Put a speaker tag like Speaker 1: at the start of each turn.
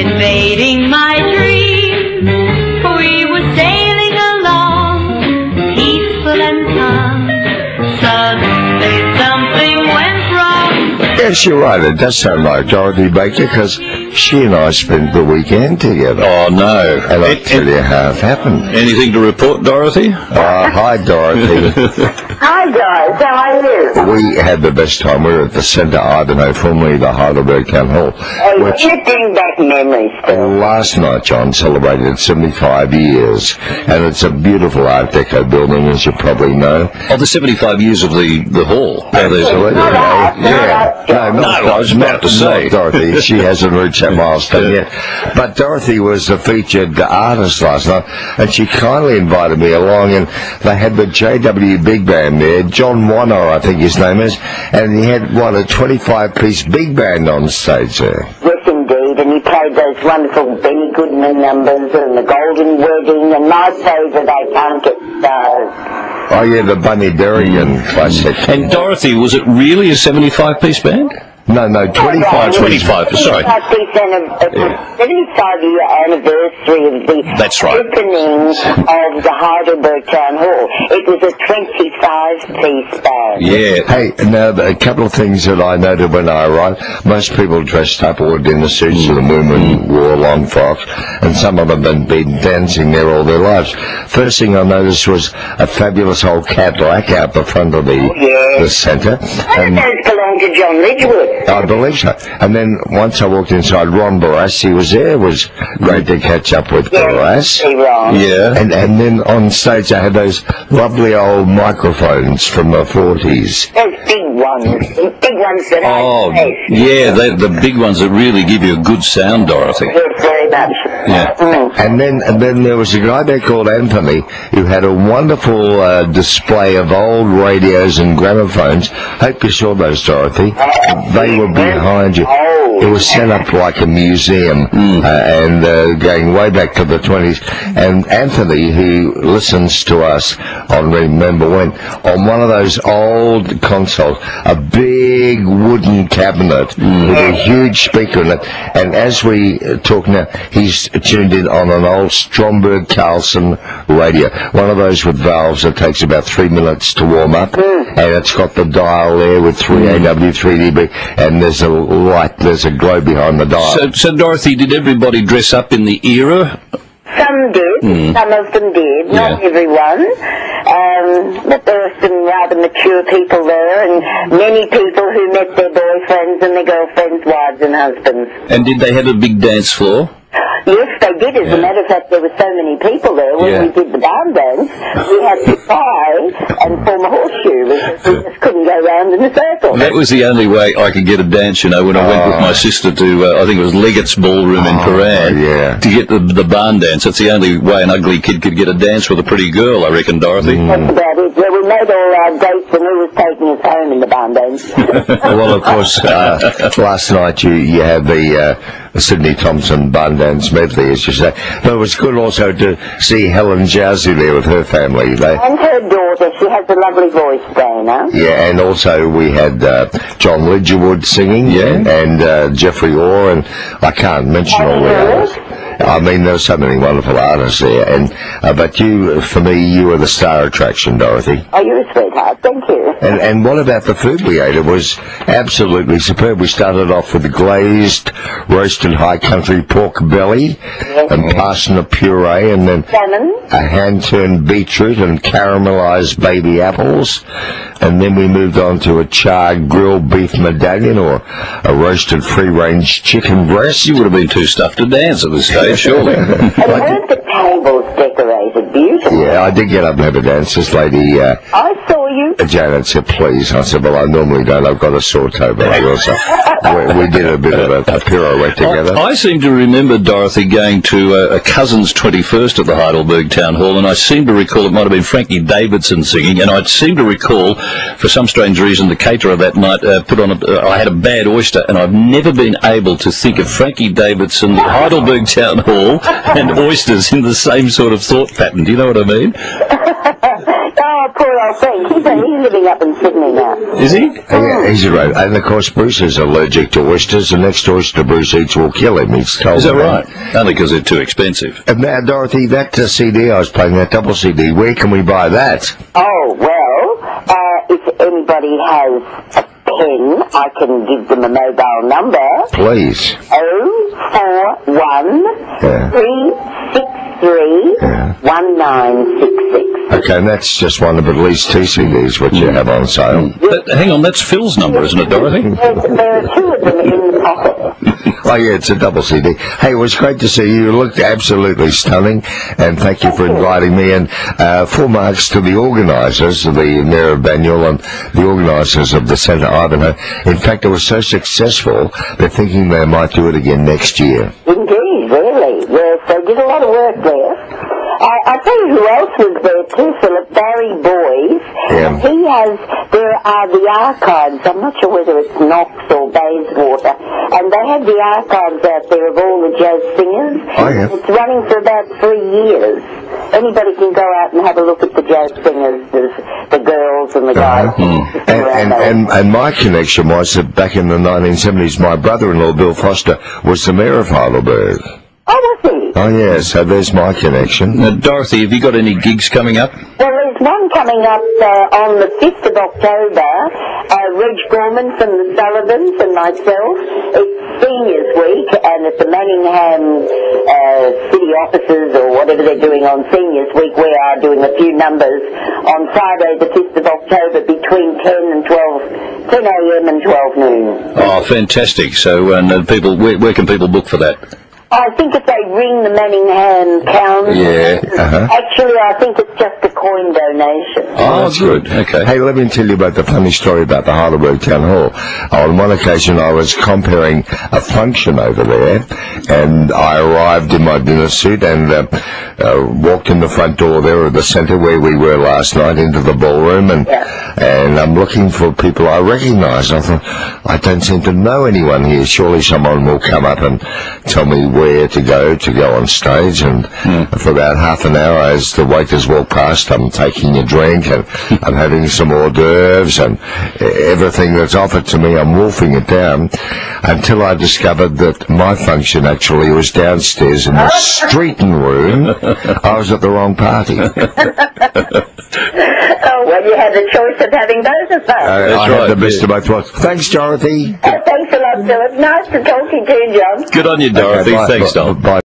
Speaker 1: invading my dreams. We were sailing along, peaceful and calm. Suddenly something went wrong.
Speaker 2: Yes, you're right. It does sound like Dorothy Baker, because she and I spent the weekend together.
Speaker 3: Oh, no.
Speaker 2: And I'll tell you how it happened.
Speaker 3: Anything to report, Dorothy?
Speaker 2: Hi, Dorothy.
Speaker 4: Hi, guys. How are you?
Speaker 2: We had the best time. We were at the Centre Ivanhoe, formerly the Heidelberg Town Hall.
Speaker 4: Which you bring back memories still.
Speaker 2: Last night, John celebrated 75 years, and it's a beautiful Art Deco building, as you probably know.
Speaker 3: Oh, the 75 years of the hall.
Speaker 2: Absolutely.
Speaker 3: No, I was about to say.
Speaker 2: Dorothy, she hasn't reached that milestone yet. But Dorothy was the featured artist last night, and she kindly invited me along, and they had the JW Big Band there, John Warner, I think his name is, and he had, what, a 25-piece big band on stage there.
Speaker 4: Yes, indeed, and he played those wonderful Benny Goodman numbers and the Golden Wedding, and my favourite, I Can't Get Started.
Speaker 2: Oh, yeah, the Bunny Derrigan classic.
Speaker 3: And Dorothy, was it really a 75-piece band?
Speaker 2: No, 25.
Speaker 3: 25, sorry.
Speaker 4: 75-year anniversary of the
Speaker 3: That's right.
Speaker 4: opening of the Heidelberg Town Hall. It was a 25-piece band.
Speaker 3: Yeah.
Speaker 2: Hey, now, a couple of things that I noted when I arrived. Most people dressed up or dinner suits, and the women wore long frocks, and some of them had been dancing there all their lives. First thing I noticed was a fabulous old Cadillac out the front of the centre.
Speaker 4: And those belonged to John Ridgewood.
Speaker 2: I believe so. And then once I walked inside, Ron Barassi was there. It was great to catch up with Barassi.
Speaker 3: Yeah.
Speaker 2: And then on stage I had those lovely old microphones from the 40s.
Speaker 4: Those big ones that
Speaker 3: Oh, yeah, the big ones that really give you a good sound, Dorothy.
Speaker 4: Yes, very much.
Speaker 3: Yeah.
Speaker 2: And then there was a guy there called Anthony who had a wonderful display of old radios and gramophones. Hope you saw those, Dorothy. They were behind you. It was set up like a museum, and going way back to the 20s. And Anthony, who listens to us on Remember When, on one of those old consoles, a big wooden cabinet with a huge speaker in it. And as we talk now, he's tuned in on an old Stromberg Carlson radio, one of those with valves that takes about 3 minutes to warm up, and it's got the dial there with 3AW, 3dB, and there's a light, there's a glow behind the dial.
Speaker 3: So Dorothy, did everybody dress up in the era?
Speaker 4: Some did, some of them did, not everyone, but there were some rather mature people there, and many people who met their boyfriends and their girlfriends, wives and husbands.
Speaker 3: And did they have a big dance floor?
Speaker 4: Yes, they did. As a matter of fact, there were so many people there. When we did the barn dance, we had to tie and form a horseshoe because we just couldn't go round in a circle.
Speaker 3: That was the only way I could get a dance, you know, when I went with my sister to, I think it was Leggett's Ballroom in Paran, to get the barn dance. That's the only way an ugly kid could get a dance with a pretty girl, I reckon, Dorothy.
Speaker 4: That's about it. Yeah, we made all our dates and who was taking us home in the barn dance.
Speaker 2: Well, of course, last night you had the Sydney Thompson barn dance medley, as you say. But it was good also to see Helen Jowsey there with her family. And
Speaker 4: her daughter. She has a lovely voice, Dana.
Speaker 2: Yeah, and also we had John Ledgerwood singing, and Jeffrey Orr, and I can't mention all the others. I mean, there were so many wonderful artists there, and but you, for me, you were the star attraction, Dorothy.
Speaker 4: Oh, you're a sweetheart. Thank you.
Speaker 2: And what about the food we ate? It was absolutely superb. We started off with the glazed, roasted high country pork belly, and parsnip puree, and then
Speaker 4: salmon,
Speaker 2: a hand-turned beetroot and caramelized baby apples, and then we moved on to a charred grilled beef medallion or a roasted free-range chicken breast.
Speaker 3: You would have been too stuffed to dance at this stage, surely.
Speaker 4: And weren't the tables decorated beautifully?
Speaker 2: Yeah, I did get up and have a dance. This lady,
Speaker 4: I saw you.
Speaker 2: Janet said, please. I said, well, I normally don't. I've got a sore toe, but I will. So we did a bit of a pirouette together.
Speaker 3: I seem to remember, Dorothy, going to a cousin's 21st at the Heidelberg Town Hall, and I seem to recall it might have been Frankie Davidson singing, and I seem to recall, for some strange reason, the caterer that night put on I had a bad oyster, and I've never been able to think of Frankie Davidson, the Heidelberg Town Hall, and oysters in the same sort of thought pattern. Do you know what I mean?
Speaker 4: Oh, poor old thing. He He's living up in Sydney now.
Speaker 3: Is he?
Speaker 2: Yeah, he's right. And of course, Bruce is allergic to oysters. The next oyster Bruce eats will kill him. He's told
Speaker 3: Is that
Speaker 2: me
Speaker 3: right? Only because they're too expensive.
Speaker 2: And now, Dorothy, that CD I was playing, that double CD, where can we buy that?
Speaker 4: Oh, well, if anybody has a pen, I can give them a mobile number.
Speaker 2: Please.
Speaker 4: 041 363 1966.
Speaker 2: Okay, and that's just one of at least 2 CDs which you have on sale.
Speaker 3: Hang on, that's Phil's number, isn't it, Dorothy?
Speaker 4: There are 2 of them in the pocket.
Speaker 2: Oh, yeah, it's a double CD. Hey, it was great to see you. You looked absolutely stunning, and thank you for inviting me. And full marks to the organisers, the Mayor of Banyule and the organisers of the Centre Ivanhoe. In fact, it was so successful, they're thinking they might do it again next year.
Speaker 4: Indeed, really. Yes, they did a lot of work there. I tell you who else was there too, Philip, Barry Boyes.
Speaker 2: Yeah.
Speaker 4: There are the archives, I'm not sure whether it's Knox or Bayswater, and they have the archives out there of all the jazz singers.
Speaker 2: Oh, yeah.
Speaker 4: It's running for about 3 years. Anybody can go out and have a look at the jazz singers, the girls and the guys.
Speaker 2: And my connection was that back in the 1970s, my brother-in-law, Bill Foster, was the mayor of Heidelberg.
Speaker 4: Oh, was he?
Speaker 2: Oh, yeah, so there's my connection.
Speaker 3: Dorothy, have you got any gigs coming up?
Speaker 4: Well, there's one coming up on the 5th of October. Reg Gorman from the Sullivans and myself. It's Seniors Week, and at the Manningham City offices or whatever they're doing on Seniors Week, we are doing a few numbers on Friday the 5th of October between 10 a.m. and 12 noon.
Speaker 3: Oh, fantastic. So, people, where can people book for that?
Speaker 4: I think if they ring the Manningham Council, actually I think it's just a coin donation.
Speaker 2: Oh, that's good.
Speaker 3: Okay.
Speaker 2: Hey, let me tell you about the funny story about the Heidelberg Town Hall. On one occasion I was comparing a function over there, and I arrived in my dinner suit and walked in the front door there at the centre where we were last night into the ballroom, and I'm looking for people I recognise. I thought, I don't seem to know anyone here. Surely someone will come up and tell me where to go on stage. And for about half an hour, as the waiters walk past, I'm taking a drink and I'm having some hors d'oeuvres, and everything that's offered to me, I'm wolfing it down, until I discovered that my function actually was downstairs in the streeting room. I was at the wrong party.
Speaker 4: Oh, well, you had the choice of having both of them.
Speaker 2: I had the best of both worlds. Thanks, Dorothy.
Speaker 4: Thanks a lot, Philip. Nice to talk to you too, John.
Speaker 3: Good on you, Dorothy.
Speaker 2: Okay, bye.
Speaker 3: Thanks, Don.
Speaker 2: Bye.